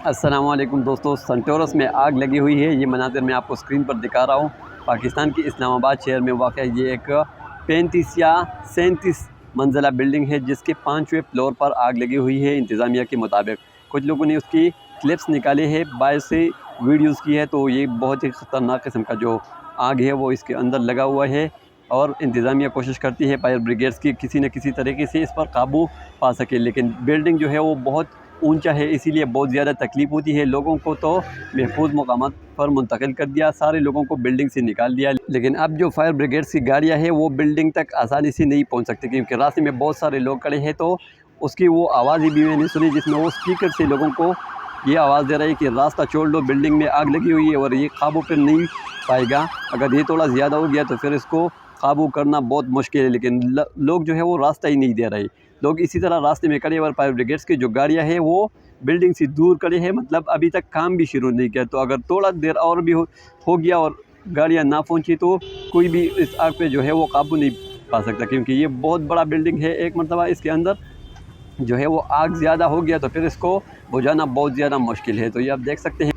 السلام علیکم دوستو، سنٹورس میں آگ لگی ہوئی ہے۔ یہ مناظر میں آپ کو اسکرین پر دکھا رہا ہوں۔ پاکستان کی اسلام آباد شہر میں واقع یہ ایک 35 یا 37 منزلہ بلڈنگ ہے جس کے 5ویں فلور پر آگ لگی ہوئی ہے انتظامیہ کے مطابق۔ کچھ لوگوں نے اس کی کلپس نکالے ہیں، باہر سے ویڈیوز کی ہے، تو یہ بہت ہی خطرناک قسم کا جو آگ ہے وہ اس کے اندر لگا ہوا ہے، اور انتظامیہ کوشش کرتی ہے فائر بریگیڈز کی کسی نہ کسی طریقے سے اس پر قابو پا سکے، لیکن بلڈنگ جو ہے وہ بہت اونچا ہے، اسی لیے بہت زیادہ تکلیف ہوتی ہے۔ لوگوں کو تو محفوظ مقامات پر منتقل کر دیا، سارے لوگوں کو بلڈنگ سے نکال دیا، لیکن اب جو فائر بریگیڈز کی گاڑیاں ہیں وہ بلڈنگ تک آسانی سے نہیں پہنچ سکتی، کیونکہ راستے میں بہت سارے لوگ کھڑے ہیں۔ تو اس کی وہ آوازیں بھی میں نے سنی جس میں وہ اسپیکر سے لوگوں کو یہ آواز دے رہا ہے کہ راستہ چھوڑ دو، بلڈنگ میں آگ لگی ہوئی ہے اور یہ قابو پر نہیں پائے گا، اگر یہ تھوڑا زیادہ ہو گیا تو پھر اس کو قابو کرنا بہت مشکل ہے، لیکن لوگ جو ہے وہ راستہ ہی نہیں دے رہے۔ لوگ اسی طرح راستے میں کھڑے اور فائر بریگیڈز کی جو گاڑیاں ہیں وہ بلڈنگ سے دور کھڑے ہیں، مطلب ابھی تک کام بھی شروع نہیں کیا، تو اگر تھوڑا دیر اور بھی ہو گیا اور گاڑیاں نہ پہنچی تو کوئی بھی اس آگ پہ جو ہے وہ قابو نہیں پا سکتا، کیونکہ یہ بہت بڑا بلڈنگ ہے۔ ایک مرتبہ اس کے اندر جو ہے وہ آگ زیادہ ہو گیا تو پھر اس کو بجھانا بہت زیادہ مشکل ہے۔ تو یہ آپ دیکھ سکتے ہیں